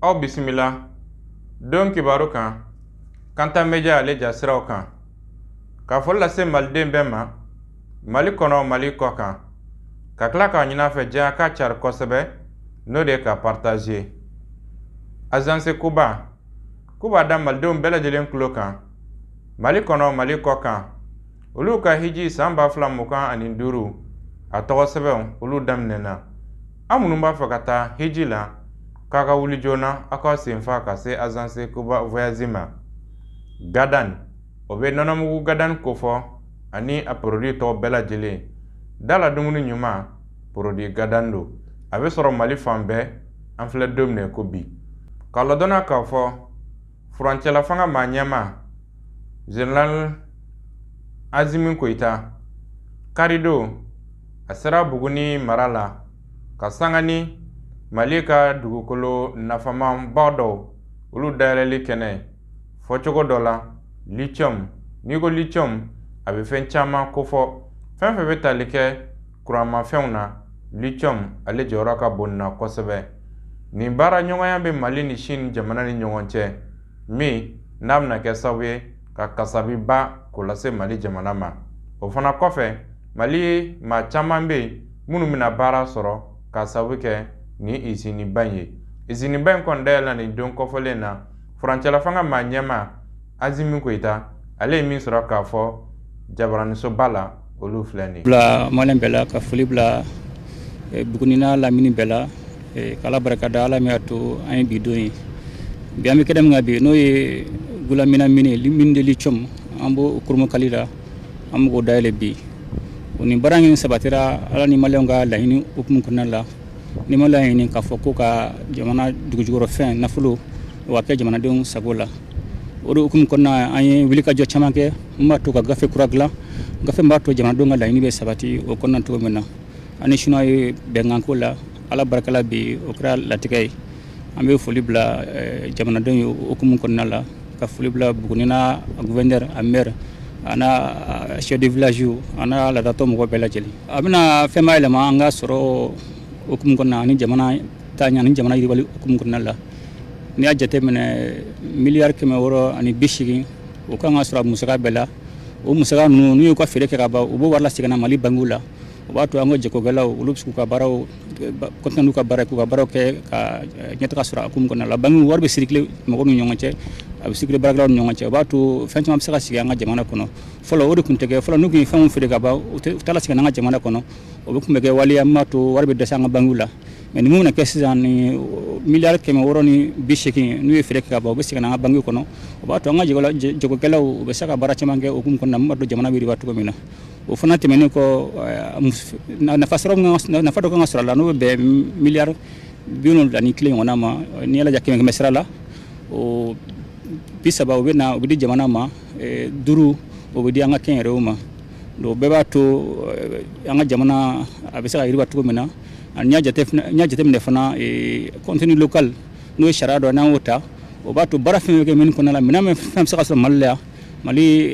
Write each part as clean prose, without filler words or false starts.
Aw bisimila don kibaru kan Kanta Media ale jasiraw kan ka foli lase maliden bɛɛ ma Mali kɔnɔ Mali kɔ kan ka tila k'a ɲin'a fɛ diɲɛ ka cari kosɛbɛ n'o de ka partager Agence Kuba da malidenw bɛɛ lajɛlen tulo kan Mali kɔnɔ Mali kɔ kan olu ka hiji san 2025 a tɔgɔ sɛbɛnw olu daminɛna an minnu b'a fɛ ka taa hiji la k'a ka wuli joona a ka senfa ka se Agence Kuba voyage ma Gadan o bɛ nɔnɔmugu Gadan kofɔ ani a produit tɔw bɛɛ lajɛlen dala dumuni ɲuman produit Gadan do a bɛ sɔrɔ Mali fan bɛɛ an filɛ don min ko bi ka ladɔnna k'a fɔ furancɛla fanga maa ɲɛma General Azimi Koita karido a sera Buguni mara la ka sanga ni Mali ka dugukolo nafamanba dɔw olu dayɛlɛli kɛnɛ fɔ cogo dɔ la lithium n'i ko lithium a bɛ fɛn caman kofɔ fɛn fɛn bɛ tali kɛ kuranmafɛnw na lithium ale jɔyɔrɔ ka bon na kosɛbɛ nin baara ɲɔgɔnya bɛ Mali ni Chine jamana ni ɲɔgɔn cɛ min n'a bɛna kɛ sababu ye ka kasabiba k'o lase Mali jamana ma o fana kɔfɛ Mali ye maa caman bɛ yen minnu bɛna baara sɔrɔ ka sababu kɛ ni usine ba in ye usine ba in kɔni dayɛlɛla nin don kɔfɔlen na furancɛla fanga maa ɲɛma Azimi Koita ale ye min sɔrɔ k'a fɔ jabaranisoba la olu filɛ nin bila Malien bɛɛ la ka foli bila Buguni n'a lamini bɛɛ la k'Ala barika da Ala min y'a to an ye bi don ye bi an bɛ kɛnɛ min kan bi n'o ye Gulamina mine de lithium an b'o kurumukali la an b'o dayɛlɛ bi nin baara in sabatira Ala ni Malien ka laɲini hukumu kɔnɔna la ni ma laɲini k'a fɔ ko ka jamana dugujukɔrɔfɛn nafolo o ka kɛ jamanadenw sago la o de hukumu kɔnɔna an ye wulikajɔ caman kɛ mun b'a to ka gafe kura dilan gafe min b'a to jamanadenw ka laɲini bɛ sabati o kɔnɔna cogo min na ani chinois ye bɛnkanko la Ala barikala bi o kɛra latigɛ ye an bɛ foli bila jamanadenw ye hukumu kɔnɔna la ka foli bila Buguni n'a gouverneur a maire ana chef de village ana ladatɔ mɔgɔ bɛɛ lajɛlen a bɛna fɛn ma yɛlɛma an ka sɔrɔ hukumu kɔnɔna ani jamana ta ɲa ni jamana yiriwali hukumu kɔnɔna la n'i y'a jateminɛ miliyari 680 o kan ka sɔrɔ musaka bɛɛ la o musaka ninnu n'u y'u ka feere kɛ ka ban u b'o wari lasegin na Mali bangiw la o b'a to an ka jagokɛlaw olu bɛ se k'u ka baaraw kɔntinɛ n'u ka baara k'u ka baaraw kɛ ka ɲɛtaga sɔrɔ hukumu kɔnɔna la bangiw wari bɛ circuler mɔgɔw ni ɲɔgɔn cɛ a bɛ circuler baarakɛlaw ni ɲɔgɔn cɛ o b'a to fɛn caman bɛ se ka sigi an ka jamana kɔnɔ fɔlɔ o de tun tɛ kɛ fɔlɔ n'u tun ye fɛnw feere ka ban u tɛ lasegin an ka jamana kɔnɔ o bɛ tun bɛ kɛ waleya min b'a to wari bɛ dɛsɛ an ka bangiw la mais ni mun bɛna kɛ sisan ni miliyari 680 n'u ye feere kɛ ka ban u bɛ segin an ka bangiw kɔnɔ o b'a to an ka jagokɛlaw u bɛ se ka baara caman kɛ hukumu kɔnɔna min b'a to jamana bɛ yiriwa cogo min na o fana tɛmɛnen kɔ nafa dɔ kan ka sɔrɔ a la n'o bɛ bɛn miliyari 71 ɲɔgɔnna ma n'i y'a lajɛ 100 sira la o 30 u bɛ di jamana ma 5 o bɛ di an ka kɛnyɛrɛyew ma o bɛɛ b'a to an ka jamana a bɛ se ka yiriwa cogo min na ani n y'a jateminɛ fana contenu local n'o ye sariya dɔ n'an y'o ta o b'a to baara fɛn o fɛn kɛ minɛn kɔnɔna la minɛn fɛn bɛ se ka sɔrɔ Mali la yan Mali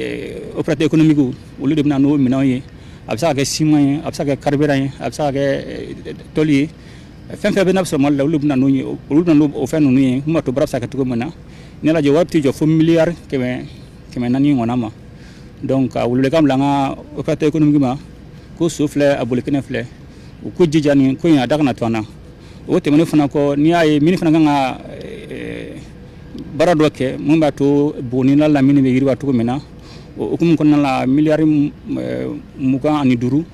opérateur économique olu de bɛna n'o minɛnw ye a bɛ se ka kɛ ciment ye a bɛ se ka kɛ carburant ye a bɛ se ka kɛ tôle ye fɛn fɛn bɛ n'a bɛ sɔrɔ Mali la olu bɛna n'o ye olu bɛna n'o fɛn ninnu ye mun b'a to baara bɛ se ka kɛ cogo min na n'i y'a lajɛ wari tɛ jɔ fo miliyari 400 ɲɔgɔnna ma donc a welewelekan bila an ka opérateur économique ma ko so filɛ a boli kɛnɛ filɛ u ko jija nin ko in a da kana to an na o tɛmɛnen fana kɔ n'i y'a ye min fana kan ka baara dɔ kɛ mun b'a to Buguni n'a lamini bɛ yiriwa cogo min na o hukumu kɔnɔna la miliyari 25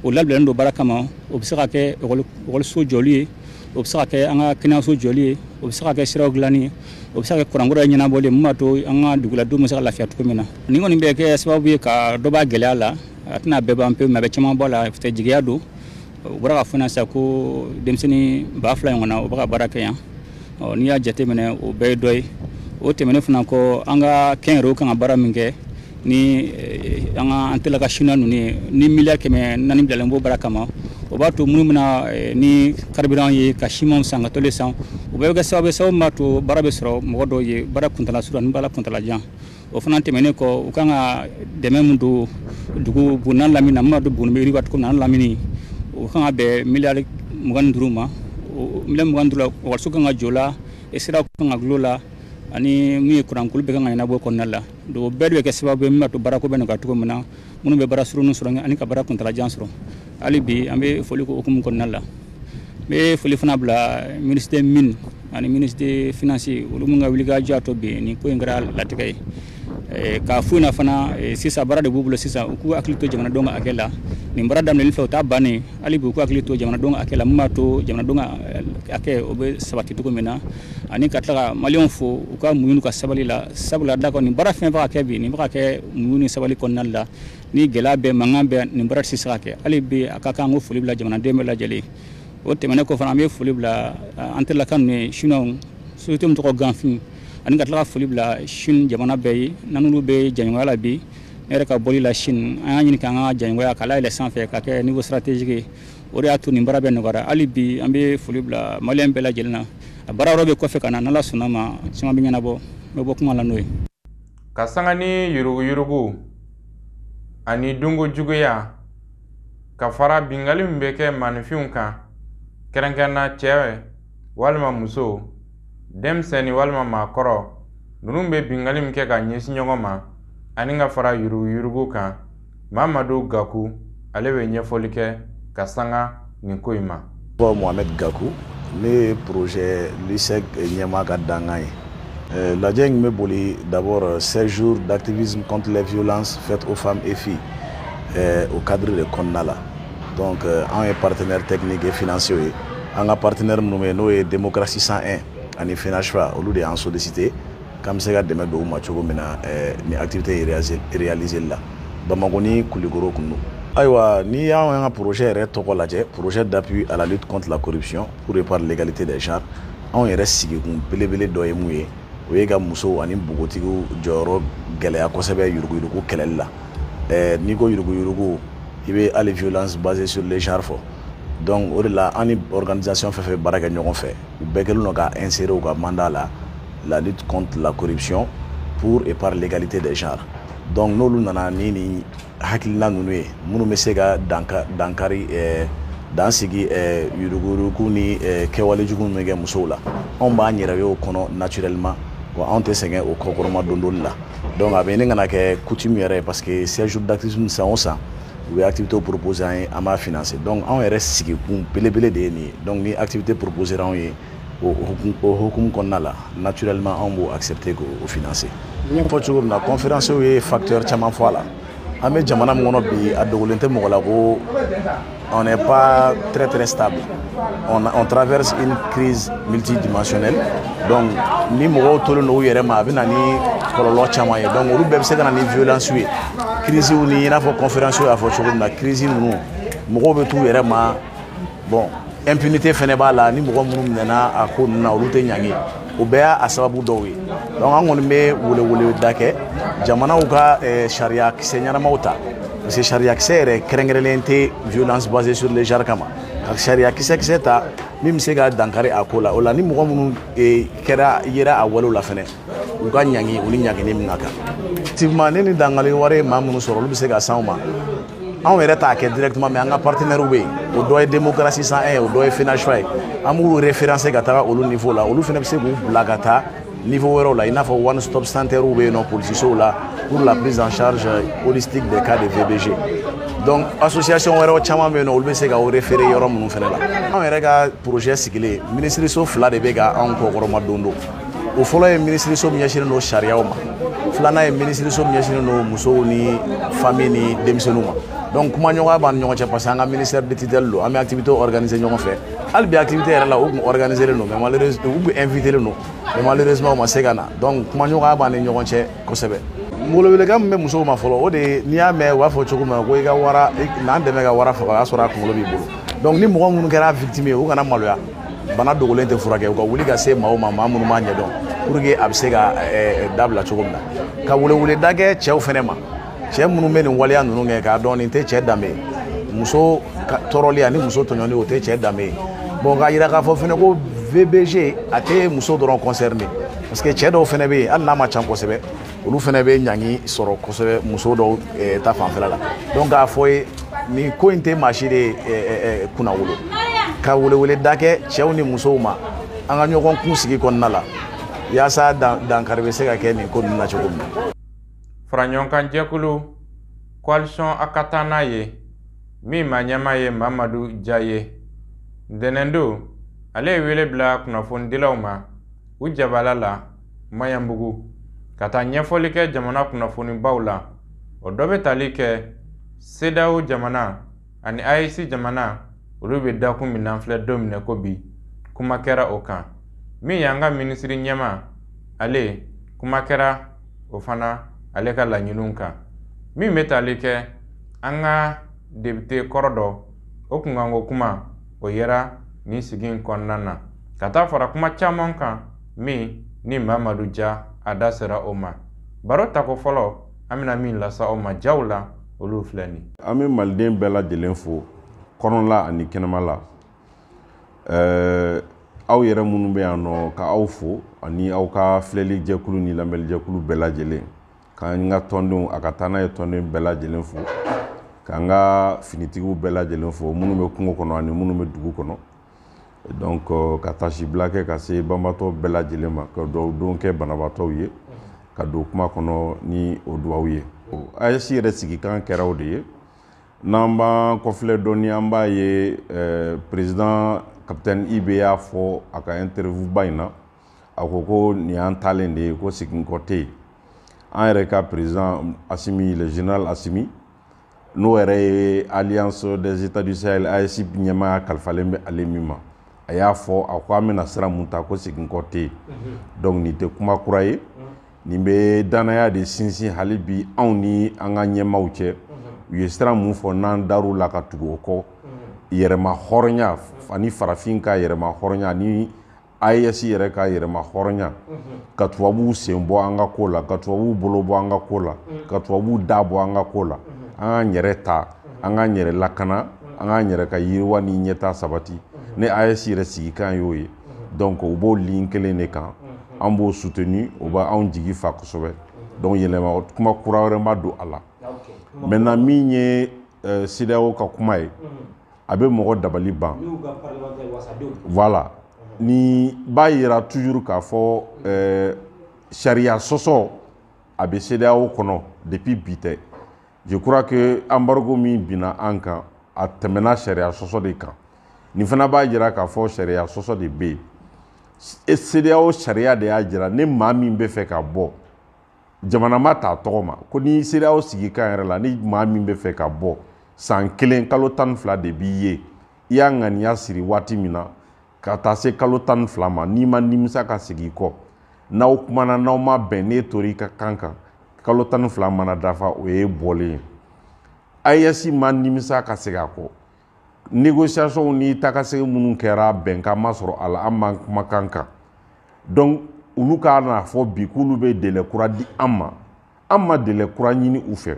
o labilalen don baara kama o bɛ se ka kɛ ekɔliso jɔli ye o bɛ se ka kɛ an ka kɛnɛyaso jɔli ye o bɛ se ka kɛ siraw dilanni ye o bɛ se ka kɛ kuranko ɲɛnabɔli ye mun b'a to an ka duguladenw bɛ se ka lafiya cogo min na nin kɔni bɛ kɛ sababu ye ka dɔ b'a gɛlɛya la a tɛna bɛɛ ban pewu mais a bɛ caman bɔ a la jigiya don u bɔra ka fɔ n sisan ko denmisɛnnin 2000 ɲɔgɔnna o bɛ ka baara kɛ yan n'i y'a jateminɛ o bɛɛ ye dɔ ye o tɛmɛnen fana kɔ an ka kɛnyɛrɛyew kan ka baara min kɛ ni an tɛla ka chinois ninnu ye ni miliyari 400 bilalen b'o baara kama o b'a to minnu bɛna ni carburant ye ka ciment san ka tôle san o bɛɛ bɛ kɛ sababu b'a to baara bɛ sɔrɔ mɔgɔ dɔw ye baara kuntala surun ani baara kuntala jan o fana tɛmɛnen kɔ u kan ka dɛmɛ min don dugu Buguni n'a lamini na mun b'a to Buguni bɛ yiriwa cogo min na an lamini o kan ka bɛn miliyari 25 ma miliyari 25 la ekɔliso kan ka jɔ o la sira ko nga glola ani mi kuran kul be nga nabo ko nalla do bedwe ke sababu mi to barako ben ka to mena munu be bara suru nusro ani ka bara kontala jansro ali bi ambe foli ko okum ko nalla be foli fana bla ministre min ani ministre financier wolu nga wiliga jato be ni ko ngara latikay ka funa fana sisa bara de bubulo sisa ku aklito jamana donga akela ni bara dam ne fewta bani ali bu ku aklito jamana donga akela mato jamana donga ake obe sabati to mena ani katla malion fo ka muyunu ka sabala da ko ni bara fen ba ke bi ni ba ke muyuni sabali kon nalla ni gelabe mangambe ni bara sisa ke ali bi akaka ngo fuli bla jamana de mela jeli o temene ko fana me fuli bla antel la kan ne shinon sutum to ko ganfi ani katla fuli bla shin jamana be nanulu be janwala bi ere ka boli la shin ani kan ga janwaya kala ile sanfe ka ke niveau stratégique ori atu ni bara be ngara ali bi ambe fuli bla malien be la jelna bara robe ko fe kana nala sunama sima bi nyana bo me bo kuma la noy ka sangani yurugu ani dungo juguya ka fara bingali mbeke manfiun kan kerenkena chewe walma muso demseni walma makoro nurumbe bingali mke ka nyesi nyongoma ani nga fara yurugu kan Mamadou Gakou alewe nyefolike ka sanga ni koima Mohamed Gakou le projet l'ISEC Nyamaka Dangaï. La Djeng me boli d'abord 16 jours d'activisme contre les violences faites aux femmes et filles au cadre de Konnala. Donc, on est partenaire technique et financier. On a partenaire nommé Noé Démocratie 101, on est FENACHFA, au lieu de en solliciter, comme c'est que demain, on a activité réalisée là. Bamagoni Kouligoro Kounou. Aïwa, ni y a un projet projet d'appui à la lutte contre la corruption pour réparer l'égalité des genres. On est resté belebele doye mouye. Oyega muso ani bugotigu joro gelea kosebe yurugu kelela. Niko yurugu ibe les violences basées sur les genres fo. Donc au-delà une organisation fait baraka ñogon fait. Bekelu no ka insérer au mandat la lutte contre la corruption pour réparer l'égalité des genres. Donc nous nana nini hakilina nunue munu mesega dankari dansigi yurugu ni kewale jugu mege musola on ba nyira yo kono naturellement wa on te sengé au kokoroma dondol la donc abene ngana ke coutumière parce que ces jours d'activisme ça on ça ou activité proposées à ma financer donc on reste sigi pour belebele de ni donc ni activité proposée ran au hukum konnala naturellement on va accepter au financer ni ko toujours na conférence est facteur chama fois Amé Jamana Monobi à Dogolente Mogolago, on n'est pas très stable. On traverse une crise multidimensionnelle. Donc, ni Mogo Tolo Yerema, ni Kololo Chamaye. Donc, on peut se faire une violence. Crise ou ni na conférence à Fochou, la crise nous. Mogo tout Yerema. Bon, impunité Fenebala, ni Mogo Moumena à Kouna, Route Nyangi. Obéa à Sababu Dowi. Donc, on met Woule Dake. Jamana uka sharia kisenya na mauta parce que sharia kisere kerengrelente violence basée sur les genres kama sharia kiseta mim sega dankari akola ola ni mo munu kera yera awalo la fene uka nyangi uli nyangi ni mnaka tivmane ni dangali ware mamunu soro lu sega sauma on est attaqué directement mais un partenaire oui au doit démocratie 101 au doit FENACHFA amu référencé gata au niveau là au fene se blagata niveau euro là il n'a pas one stop center ou non politicien là pour la prise en charge holistique des cas de VBG. Donc association euro chama mais non le sega référé euro mon fene là. On rega projet sigilé ministre so fla de bega encore roma dondo. Au folo e ministre so miachine no sharia oma. Flana e ministre so miachine no muso ni famille ni demsenuma. Donc comment ñoga ban ñoga ci parce que ministère de titel lo am activité organisée ñoga fait. Albi activité là ou organiser le no mais malheureusement ou inviter le no. Mais malheureusement ma segana. Donc comment ñoga ban ñoga ci ko sebe. Molo le gam me muso ma folo o de niya me wa fo chukuma ko ga wara na ndeme ga wara fa ga sora ko lo bi bulu. Donc ni mo mun kera victime o kana maloya. Bana dogolen te furake ko wuli ga se mawo ma mun ma nya don pour que absega dabla chukuma. Ka wule dage chew fenema. Cɛ minnu bɛ nin waleya ninnu kɛ k'a dɔn nin tɛ cɛ danbe ye muso tɔɔrɔli ani muso tɔɲɔni o tɛ cɛ danbe ye bon k'a yira k'a fɔ fɛnɛ ko VBG a tɛ muso dɔrɔn concerné parce que cɛ dɔw fɛnɛ bɛ yen hali n'a ma ca kosɛbɛ olu fɛnɛ bɛ ɲangi sɔrɔ kosɛbɛ muso dɔw ta fanfɛla la donc k'a fɔ ye nin ko in tɛ maa si de kunna wolo ka welewele da kɛ cɛw ni musow ma an ka ɲɔgɔn kun sigi kɔnɔna la yaasa dankari bɛ se ka kɛ nin ko ninnu na cogo min. Faraɲɔgɔnkan jɛkulu coalition a ka taa n'a ye min ma ɲɛmaa ye Mamadu Ja ye. Ntɛnɛn don ale ye wele bila kunnafonidilaw ma u jabala la Maɲanbugu ka taa ɲɛfɔli kɛ jamana kunnafonibaw la. O dɔ bɛ tali kɛ CEDEAO jamana ani AES jamana olu bɛ dakun min na filɛ don minɛ ko bi kuma kɛra o kan. Min y'an ka minisiri ɲɛma ale kuma kɛra o fana ale ka laɲiniw kan. Min bɛ tali kɛ an ka député kɔrɔ dɔ o kunkanko kuma o yera nin sigi in kɔnɔna na ka taa fara kuma caman kan min ni Mamadu Ja a da sera o ma. Baro tako fɔlɔ an bɛna min lasa o ma jaw la olu filɛ nin. An bɛ maliden bɛɛ lajɛlen fo kɔnɔla ani kɛnɛma la. Aw yɛrɛ minnu bɛ yan nɔ ka aw fo ani aw ka filɛli jɛkulu ni lamɛnni jɛkulu bɛɛ lajɛlen. K'an ka tɔndenw a ka taa n'a ye tɔnden bɛɛ lajɛlen fo. K'an ka finitigiw bɛɛ lajɛlen fo minnu bɛ kungo kɔnɔ ani minnu bɛ dugu kɔnɔ. Donc ka tasibila kɛ ka se banbatɔ bɛɛ lajɛlen ma ka dugawu kɛ banabaatɔw ye ka don kuma kɔnɔ ni o dugawu ye. AES yɛrɛ sigikan kɛra o de ye. N'an b'an kɔfilɛ dɔɔni an b'a ye président capitaine Ibe y'a fɔ a ka interview ba in na a ko nin y'an talen de ye ko segin kɔ tɛ yen. An yɛrɛ ka président Assimi le général Assimi n'o yɛrɛ ye alliance des états du Sahel AES ɲɛmaaya kalifalen bɛ ale min ma a y'a fɔ a ko an bɛna sira mun ta ko segin kɔ tɛ yen. Donc nin tɛ kuma kura ye. Nin bɛ danaya de sinsin hali bi anw ni an ka ɲɛmaaw cɛ. U ye sira mun fɔ n'an dar'u la ka tugu o kɔ. Yɛrɛma hɔrɔnya ani farafin ka yɛrɛma hɔrɔnya ani AES yɛrɛ ka yɛrɛma hɔrɔnya. Ka tubabuw sen bɔ an ka ko la, ka tubabuw bolo bɔ an ka ko la, ka tubabuw da bɔ an ka ko la. An k'an yɛrɛ ta, an k'an yɛrɛ lakana, an k'an yɛrɛ ka yiriwa ni ɲɛtaa sabati. Ne AES yɛrɛ sigikan y'o ye. Donc u b'o ligne kelen de kan. An b'o soutenu, o b'anw jigi fa kosɛbɛ. Donc yɛlɛma kuma kura wɛrɛ ma don a la. Maintenant min ye CEDEAO ka kuma ye a bɛ mɔgɔ dabali ban. Voilà. Ni b'a yira toujours k'a fɔ sariya sɔsɔ a bɛ CEDEAO kɔnɔ depuis bi tɛ. Je crois que embargo min binna an kan a tɛmɛna sariya sɔsɔ de kan. Nin fana b'a jira k'a fɔ sariya sɔsɔ de bɛ yen. CEDEAO sariya de y'a jira ni maa min bɛ fɛ ka bɔ jamana ma t'a tɔgɔ ma ko ni CEDEAO sigikan yɛrɛ la ni maa min bɛ fɛ ka bɔ san 1 kalo 12 de b'i ye i y'a ŋaniya siri waati min na ka taa se kalo 12 ma n'i ma nimisa ka segin i kɔ n'aw kumana n'aw ma bɛn n'e tori ka kan kan kalo 12 mana dafa o ye bɔlen ye. AES ma nimisa ka segin a kɔ. Négociation ni takasegi minnu kɛra bɛnkan ma sɔrɔ a la an ma kumakan kan. Donc olu k'a na fɔ bi k'olu bɛ délai kura di an ma. An ma délai kura ɲini u fɛ.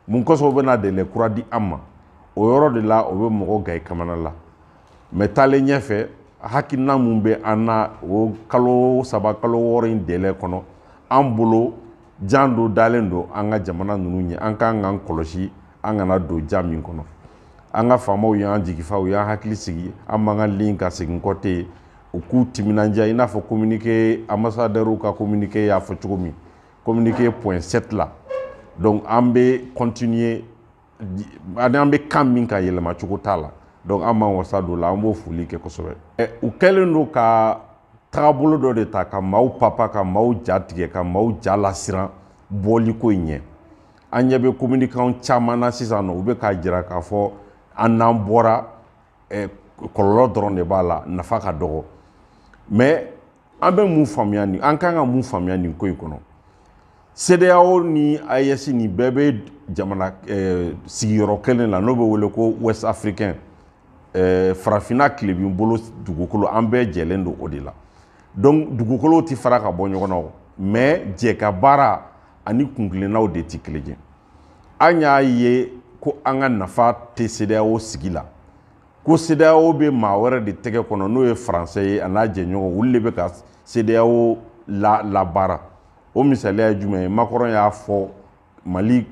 Mun kosɔn u bɛna délai kura di an ma. O yɔrɔ de la o bɛ mɔgɔ gaye kamana la. Mais taalen ɲɛfɛ hakilina mun bɛ an na o kalo 3 kalo 6 in délai kɔnɔ an bolo jan do dalen do an ka jamana ninnu ɲɛ an k'an k'an kɔlɔsi an kana don jan min kɔnɔ. An ka faamaw y'an jigifa u y'an hakili sigi an man ka ligne ka segin kɔ tɛ yen u k'u timinanja i n'a fɔ communiqué ambassadeur ka communiqué y'a fɔ cogo min communiqué point 7 la. Donc an bɛ continuer an bɛ kan min ka yɛlɛma cogo t'a la. Donc an m'an wasa don la an b'o foli kɛ kosɛbɛ. U kɛlen don ka tagabolo dɔ de ta ka maaw papa ka maaw ja tigɛ ka maaw ja lasiran bɔli ko in ɲɛ. An ɲɛ bɛ communiquant caman na sisan nɔ u bɛ k'a jira k'a fɔ an n'an bɔra kɔlɔlɔ dɔrɔn de b'a la nafa ka dɔgɔ. Mais an bɛ mun faamuya nin an kan ka mun faamuya nin ko in kɔnɔ. CEDEAO ni AES ni bɛɛ bɛ jamana sigiyɔrɔ kelen la n'o bɛ wele ko West Africain farafinna tilebin bolo dugukolo an bɛɛ jɛlen don o de la. Donc dugukolow ti fara ka bɔ ɲɔgɔn na o mais jɛ ka baara ani kunkilennaw de ti kelen ye. An y'a ye ko an ka nafa tɛ CEDEAO sigi la. Ko CEDEAO bɛ maa wɛrɛ de tɛgɛ kɔnɔ n'o ye Faransɛ ye a n'a jɛɲɔgɔn olu de bɛ ka CEDEAO labaara. O misaliya ye jumɛn ye Macron y'a fɔ Mali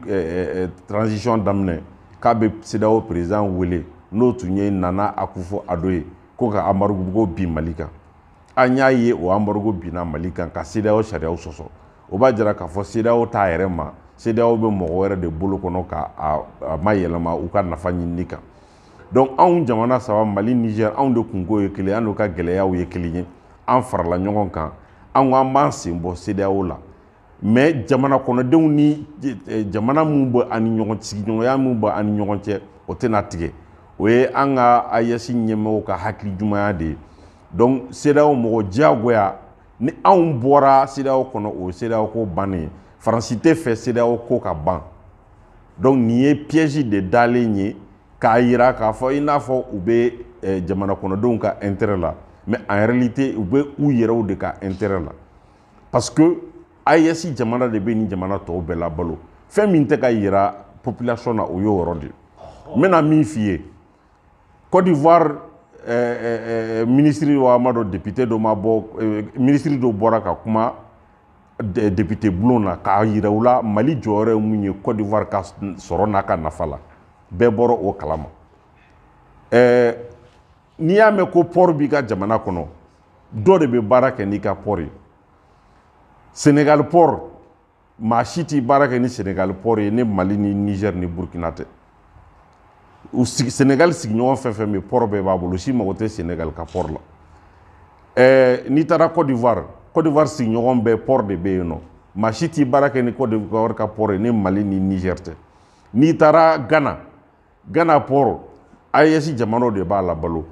transition daminɛ k'a bɛ CEDEAO président wele n'o tun ye Nana Akufo-Addo ye ko ka embargo bin Mali kan. an y'a ye o embargo binna Mali kan ka CEDEAO sariyaw sɔsɔ o b'a jira k'a fɔ CEDEAO t'a yɛrɛ ma CEDEAO bɛ mɔgɔ wɛrɛ de bolo kɔnɔ ka a mayɛlɛma u ka nafa ɲinini kan donc anw jamana saba Mali Niger anw de kungo ye kelen an n'u ka gɛlɛyaw ye kelen ye an farala ɲɔgɔn kan an ko an b'an sen bɔ CEDEAO la mais jamana kɔnɔdenw ni jamana mun bɛ ani ɲɔgɔn sigiɲɔgɔnya mun bɛ ani ɲɔgɔn cɛ o tɛna tigɛ o ye an ka AES ɲɛmɔgɔw ka hakili jumanya de ye donc CEDEAO mɔgɔ diyagoya ni anw bɔra CEDEAO kɔnɔ o ye CEDEAO ko bannen ye Faransi tɛ fɛ CEDEAO ko ka ban donc nin ye piège de dalen ye k'a yira k'a fɔ i n'a fɔ u bɛ jamana kɔnɔdenw ka intérêt la mais en réalité u bɛ u yɛrɛw de ka intérêt la parce que AES jamana de bɛ nin jamana tɔw bɛɛ la balo fɛn min tɛ ka yira population na o y'o yɔrɔ de n bɛna min f'i ye Côte d'Ivoire ministre wa ma dɔ député dɔ ma bɔ ministre dɔ bɔra ka kuma député bulon na k'a yira u la Mali jɔyɔrɔ ye mun ye Côte d'Ivoire ka sɔrɔ n'a ka nafa la bɛɛ bɔra o kalama n'i y'a mɛn ko port b'i ka jamana kɔnɔ dɔ de bɛ baara kɛ n'i ka port ye Sénégal port maa si tɛ baara kɛ ni Sénégal port ye ni Mali ni Niger ni Burkina tɛ Sénégal sigiɲɔgɔn fɛn fɛn bɛ port bɛɛ b'a bolo si mago tɛ Sénégal ka port la n'i taara Côte d'Ivoire sigiɲɔgɔn bɛɛ port de bɛ yen nɔ maa si tɛ baara kɛ ni Côte d'Ivoire ka port ye ni Mali ni Niger tɛ n'i taara Ghana port AES jamanaw de b'a la balo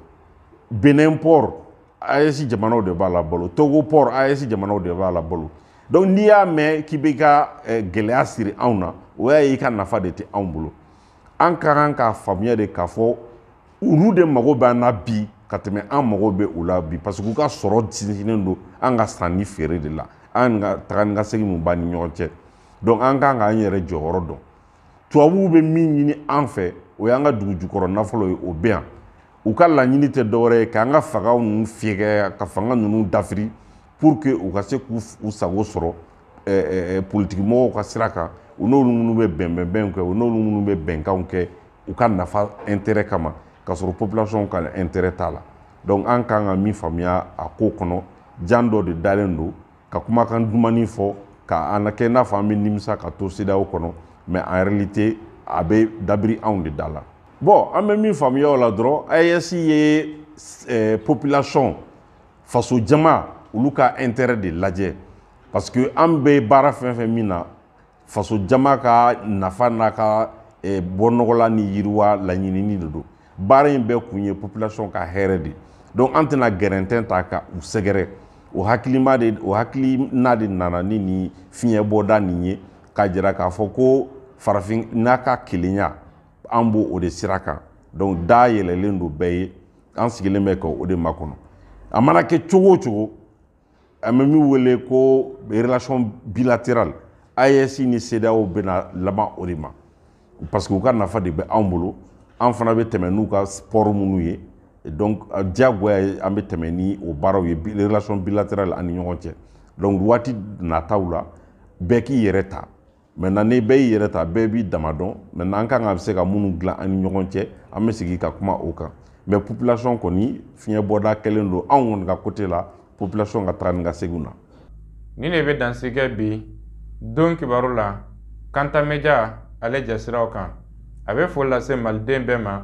Benin port AES jamanaw de b'a la balo Togo port AES jamanaw de b'a la balo donc n'i y'a mɛn k'i bɛ ka gɛlɛya siri anw na o y'a ye i ka nafa de tɛ anw bolo an ka kan k'a faamuya de k'a fɔ olu de mago b'an na bi ka tɛmɛ an mago bɛ u la bi parce que u ka sɔrɔ sinsinnen don an ka sanni feere de la an ka taga ni ka segin mun b'an ni ɲɔgɔn cɛ donc an kan k'an yɛrɛ jɔyɔrɔ dɔn tubabuw bɛ min ɲini an fɛ o y'an ka dugu jukɔrɔ nafolo ye o bɛ yan u ka laɲini tɛ dɔwɛrɛ ye k'an ka fagaw ninnu fiyɛkɛ ka fanga ninnu dafiri pour que u ka se k'u sago sɔrɔ politikimɔgɔw ka sira kan u n'olu minnu bɛ bɛnbɛnbɛnw kɛ u n'olu minnu bɛ bɛnkanw kɛ u ka nafa intérêt kama k'a sɔrɔ population ka intérêt t'a la donc an kan ka min faamuya a ko kɔnɔ jan dɔ de dalen don ka kumakan dumani fɔ ka an kɛ n'a fɔ an bɛ nimisa ka to CEDEAO kɔnɔ mais en réalité a bɛ dabiri anw de da la bon an bɛ min faamuya o la dɔrɔn AES ye population faso jama olu ka intérêt de lajɛ parce que an bɛ baara fɛn fɛn min na faso jama ka nafa n'a ka bɔnɔgɔla ni yiriwa laɲinini de don baara in bɛɛ kun ye population ka hɛrɛ de donc an tɛna gɛrɛntɛn ta ka u sɛgɛrɛ o hakilina de nana ni nin fiɲɛ bɔda nin ye k'a jira k'a fɔ ko farafin n'a ka kelenya an b'o o de sira kan donc da yɛlɛlen don bɛɛ ye an sigilen bɛ ka o de makɔnɔ a mana kɛ cogo o cogo an bɛ min wele ko relation bilatérale AES ni CEDEAO bɛna laban o de ma parce que u ka nafa de bɛ anw bolo an fana bɛ tɛmɛ n'u ka port minnu ye donc diyagoya an bɛ tɛmɛ ni o baaraw ye relation bilatérale ani ɲɔgɔn cɛ donc waati nataw la bɛɛ k'i yɛrɛ ta maintenant ni bɛɛ y'i yɛrɛ ta bɛɛ b'i dama dɔn maintenant an kan ka se ka minnu dilan ani ɲɔgɔn cɛ an bɛ sigi ka kuma o kan mais population kɔni fiɲɛ bɔda kɛlen don anw kɔni ka côté la population ka taga ni ka segin na ni ne bɛ dansigɛ bi don kibaru la Kanta Media ale jasiraw kan a bɛ foli lase maliden bɛɛ ma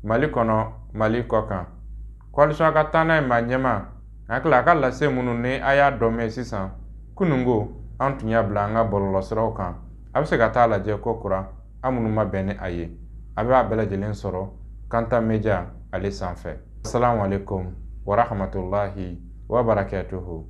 Mali kɔnɔ Mali kɔ kan coalition ka taa n'a ye maa ɲɛma a tila a ka lase minnu ni a y'a dɔn mɛn sisan kunungo an tun y'a bila an ka bɔlɔlɔsiraw kan a bɛ se ka taa lajɛ ko kura an minnu ma bɛn ni a ye a bɛ a bɛɛ lajɛlen sɔrɔ Kanta Media ale sanfɛ. Assalamu alaikum wa rahmatullahi wa barakatuhu.